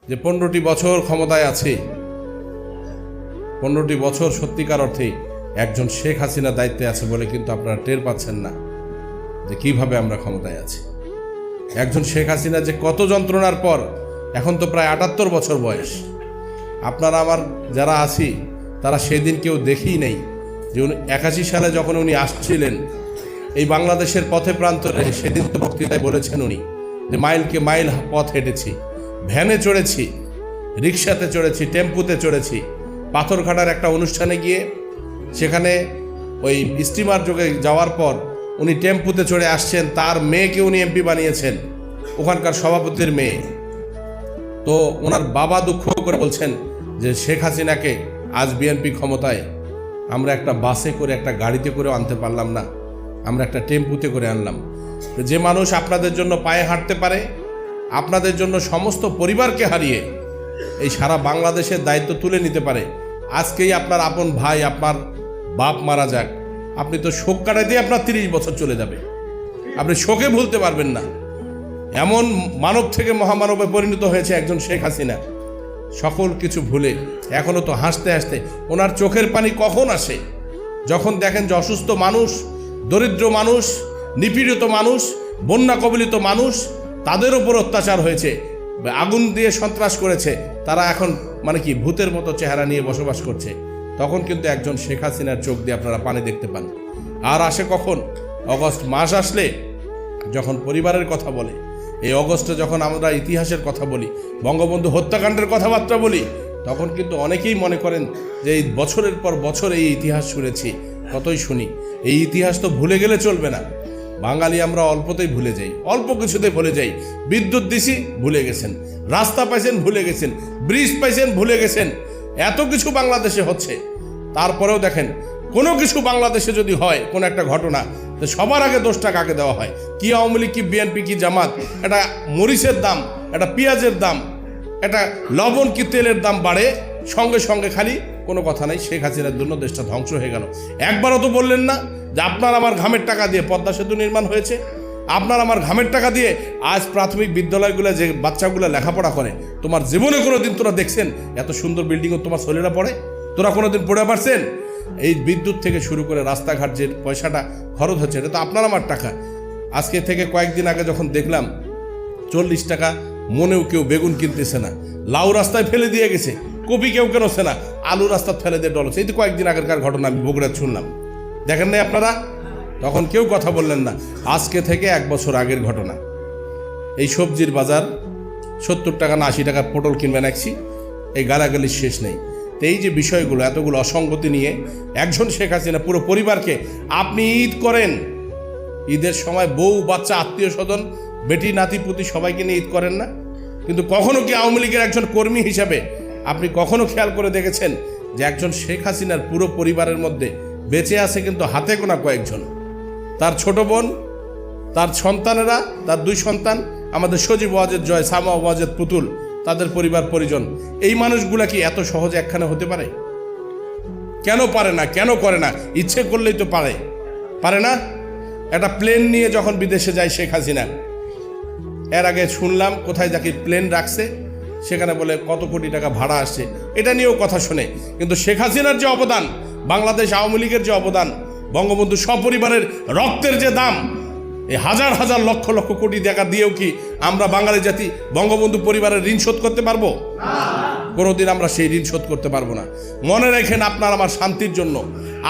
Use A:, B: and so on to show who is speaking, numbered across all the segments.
A: যে 15টি বছর ক্ষমতায় আছে, 15টি বছর সত্যিকার অর্থেই একজন শেখ হাসিনা দায়িত্বে আছে বলে কিন্তু আপনারা টের পাচ্ছেন না যে কিভাবে আমরা ক্ষমতায় আছি। একজন শেখ হাসিনা যে কত যন্ত্রণার পর, এখন তো প্রায় 78 বছর বয়স। আপনারা আমার যারা আছি তারা সেদিন কেউ দেখেই নেই যে 81 সালে যখন উনি আসছিলেন এই বাংলাদেশের পথে প্রান্তরে, সেদিন তো বক্তৃতায় বলেছেন উনি যে মাইলকে মাইল পথ হেঁটেছি, ভ্যানে চড়েছি, রিক্সাতে চড়েছি, টেম্পুতে চড়েছি। পাথরঘাটার একটা অনুষ্ঠানে গিয়ে সেখানে ওই স্টিমার যোগে যাওয়ার পর উনি টেম্পুতে চড়ে আসছেন, তার মেয়েকে উনি এমপি বানিয়েছেন, ওখানকার সভাপতির মেয়ে। তো ওনার বাবা দুঃখ করে বলছেন যে শেখ হাসিনাকে আজ বিএনপি ক্ষমতায়, আমরা একটা বাসে করে, একটা গাড়িতে করেও আনতে পারলাম না, আমরা একটা টেম্পুতে করে আনলাম। যে মানুষ আপনাদের জন্য পায়ে হাঁটতে পারে, আপনাদের জন্য সমস্ত পরিবারকে হারিয়ে এই সারা বাংলাদেশের দায়িত্ব তুলে নিতে পারে, আজকেই আপনার আপন ভাই, আপনার বাপ মারা যাক, আপনি তো শোক কাটাইতে আপনার 30 বছর চলে যাবে, আপনি শোকে ভুলতে পারবেন না। এমন মানব থেকে মহামানবে পরিণত হয়েছে একজন শেখ হাসিনা, সকল কিছু ভুলে এখনো তো হাসতে হাসতে ওনার চোখের পানি কখন আসে যখন দেখেন যে অসুস্থ মানুষ, দরিদ্র মানুষ, নিপীড়িত মানুষ, বন্যা কবলিত মানুষ, তাদের উপর অত্যাচার হয়েছে, আগুন দিয়ে সন্ত্রাস করেছে, তারা এখন মানে কি ভূতের মতো চেহারা নিয়ে বসবাস করছে। তখন কিন্তু একজন শেখ হাসিনার চোখ দিয়ে আপনারা পানি দেখতে পান। আর আসে কখন? অগস্ট মাস আসলে যখন পরিবারের কথা বলে, এই অগস্টে যখন আমরা ইতিহাসের কথা বলি, বঙ্গবন্ধু হত্যাকাণ্ডের কথাবার্তা বলি, তখন কিন্তু অনেকেই মনে করেন যে এই বছরের পর বছর এই ইতিহাস শুনেছি, কতই শুনি, এই ইতিহাস তো ভুলে গেলে চলবে না। বাঙালি আমরা অল্পতেই ভুলে যাই, অল্প কিছুতে ভুলে যাই। বিদ্যুৎ দিছি, ভুলে গেছেন, রাস্তা পাইছেন, ভুলে গেছেন, ব্রিজ পাইছেন, ভুলে গেছেন। এত কিছু বাংলাদেশে হচ্ছে, তারপরেও দেখেন কোনো কিছু বাংলাদেশে যদি হয়, কোনো একটা ঘটনা, তো সবার আগে দোষটা কাকে দেওয়া হয়? কি আওয়ামী লীগ, কি বিএনপি, কি জামাত? এটা মরিচের দাম, এটা পেঁয়াজের দাম, এটা লবণ কি তেলের দাম বাড়ে, সঙ্গে সঙ্গে খালি কোনো কথা নাই, শেখ হাসিনার জন্য দেশটা ধ্বংস হয়ে গেল। একবারও তো বললেন না যে আপনার আমার ঘামের টাকা দিয়ে পদ্মা সেতু নির্মাণ হয়েছে, আপনার আমার ঘামের টাকা দিয়ে আজ প্রাথমিক বিদ্যালয়গুলো যে বাচ্চাগুলো লেখাপড়া করে, তোমার জীবনে কোনো দিন তোরা দেখছেন এত সুন্দর বিল্ডিংও তোমার ছেলেরা পড়ে? তোরা কোনো দিন পড়ে পারছেন? এই বিদ্যুৎ থেকে শুরু করে রাস্তাঘাট যে পয়সাটা খরচ হচ্ছে, এটা তো আপনার আমার টাকা। আজকে থেকে কয়েকদিন আগে যখন দেখলাম 40 টাকা মনেও কেউ বেগুন কিনতেছে না, লাউ রাস্তায় ফেলে দিয়ে গেছে, কপি কেউ কেনছে না, আলু রাস্তায় ফেলে দিয়ে ডলছে। এই তো কয়েকদিন আগেরকার ঘটনা, আমি বগুড়ায় শুনলাম, দেখেন নাই আপনারা? তখন কেউ কথা বললেন না। আজকে থেকে 1 বছর আগের ঘটনা, এই সবজির বাজার 70 টাকা না 80 টাকার পটল কিনবেন একছি, এই গালাগালির শেষ নেই। তো এই যে বিষয়গুলো, এতগুলো অসঙ্গতি নিয়ে একজন শেখ হাসিনা পুরো পরিবারকে, আপনি ঈদ করেন, ঈদের সময় বউ বাচ্চা আত্মীয় স্বজন বেটি নাতি পুতি সবাইকে নিয়ে ঈদ করেন না? কিন্তু কখনো কি আওয়ামী লীগের একজন কর্মী হিসাবে আপনি কখনো খেয়াল করে দেখেছেন যে একজন শেখ হাসিনার পুরো পরিবারের মধ্যে বেঁচে আছে কিন্তু হাতে গোনা কয়েকজন? তার ছোট বোন, তার সন্তানেরা, তার 2 সন্তান, আমাদের সজীব ওয়াজেদ জয়, সামা ওয়াজেদ পুতুল, তাদের পরিবার পরিজন, এই মানুষগুলা কি এত সহজে একখানে হতে পারে? কেন পারে না? কেন করে না? ইচ্ছে করলেই তো পারে না? একটা প্লেন নিয়ে যখন বিদেশে যায় শেখ হাসিনা, এর আগে শুনলাম কোথায় যাকে প্লেন রাখছে, সেখানে বলে কত কোটি টাকা ভাড়া আসছে, এটা নিয়েও কথা শুনে। কিন্তু শেখ হাসিনার যে অবদান, বাংলাদেশ আওয়ামী লীগের যে অবদান, বঙ্গবন্ধু সপরিবারের রক্তের যে দাম, এই হাজার হাজার লক্ষ লক্ষ কোটি টাকা দিয়েও কি আমরা বাঙালি জাতি বঙ্গবন্ধু পরিবারের ঋণ শোধ করতে পারবো? কোনোদিন আমরা সেই ঋণ শোধ করতে পারবো না। মনে রাখেন, আপনার আমার শান্তির জন্য,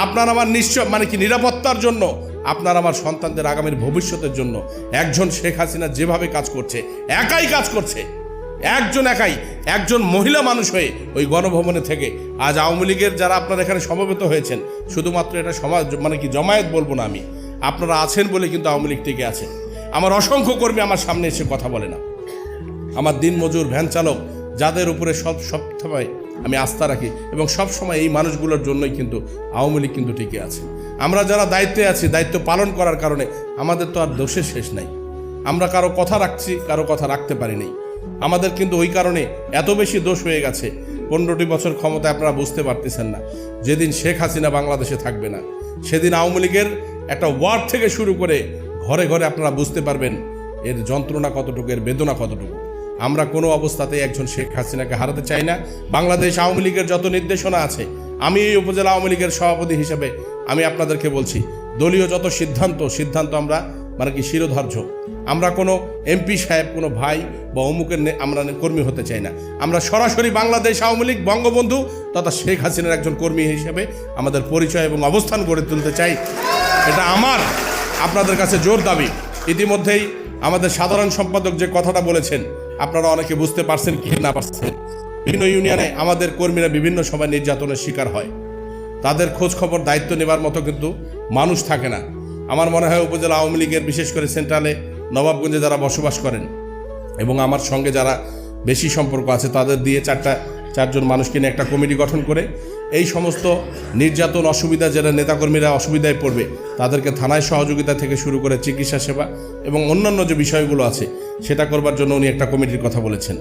A: আপনার আমার নিশ্চয় মানে কি নিরাপত্তার জন্য, আপনার আমার সন্তানদের আগামীর ভবিষ্যতের জন্য একজন শেখ হাসিনা যেভাবে কাজ করছে, একাই কাজ করছে, একজন মহিলা মানুষ হয়ে ওই গণভবনে থেকে আজ আওয়ামী লীগের যারা আপনারা এখানে সমবেত হয়েছেন, শুধুমাত্র এটা সমাজ মানে কি জমায়েত বলবো না আমি, আপনারা আছেন বলে কিন্তু আওয়ামী লীগ টিকে আছে। আমার অসংখ্য কর্মী আমার সামনে এসে কথা বলে না, আমার দিনমজুর, ভ্যান চালক, যাদের উপরে সব সময় আমি আস্থা রাখি, এবং সব সময় এই মানুষগুলোর জন্যই কিন্তু আওয়ামী লীগ কিন্তু টিকে আছে। আমরা যারা দায়িত্বে আছি, দায়িত্ব পালন করার কারণে আমাদের তো আর দোষের শেষ নাই। আমরা কারো কথা রাখছি, কারো কথা রাখতে পারিনি, আমাদের কিন্তু ওই কারণে এত বেশি দোষ হয়ে গেছে। 15টি বছর ক্ষমতায় আপনারা বুঝতে পারতেছেন না, যেদিন শেখ হাসিনা বাংলাদেশে থাকবে না, সেদিন আওয়ামী লীগের একটা ওয়ার্ড থেকে শুরু করে ঘরে ঘরে আপনারা বুঝতে পারবেন এর যন্ত্রণা কতটুকু, এর বেদনা কতটুকু। আমরা কোনো অবস্থাতেই একজন শেখ হাসিনাকে হারাতে চাই না। বাংলাদেশ আওয়ামী লীগের যত নির্দেশনা আছে, আমি এই উপজেলা আওয়ামী লীগের সভাপতি হিসেবে আমি আপনাদেরকে বলছি, দলীয় যত সিদ্ধান্ত আমরা মানে কি শিরোধার্য। আমরা কোনো এমপি সাহেব, কোনো ভাই বা অমুকের আমরা কর্মী হতে চাই না। আমরা সরাসরি বাংলাদেশ আওয়ামী লীগ, বঙ্গবন্ধু তথা শেখ হাসিনার একজন কর্মী হিসেবে আমাদের পরিচয় এবং অবস্থান গড়ে তুলতে চাই। এটা আমার আপনাদের কাছে জোর দাবি। ইতিমধ্যেই আমাদের সাধারণ সম্পাদক যে কথাটা বলেছেন, আপনারা অনেকে বুঝতে পারছেন কি না পারছেন। বিভিন্ন ইউনিয়নে আমাদের কর্মীরা বিভিন্ন সময় নির্যাতনের শিকার হয়। তাদের খোঁজ খবর দায়িত্ব নেবার মতো কিন্তু মানুষ থাকে না। আমার মনে হয় উপজেলা আওয়ামী লীগের বিশেষ করে সেন্ট্রালে নবাবগঞ্জে যারা বসবাস করেন এবং আমার সঙ্গে যারা বেশি সম্পর্ক আছে, তাদের দিয়ে চারজন মানুষকে নিয়ে একটা কমিটি গঠন করে এই সমস্ত নির্যাতন, অসুবিধা, যারা নেতাকর্মীরা অসুবিধায় পড়বে তাদেরকে থানায় সহযোগিতা থেকে শুরু করে চিকিৎসা সেবা এবং অন্যান্য যে বিষয়গুলো আছে সেটা করবার জন্য উনি একটা কমিটির কথা বলেছেন।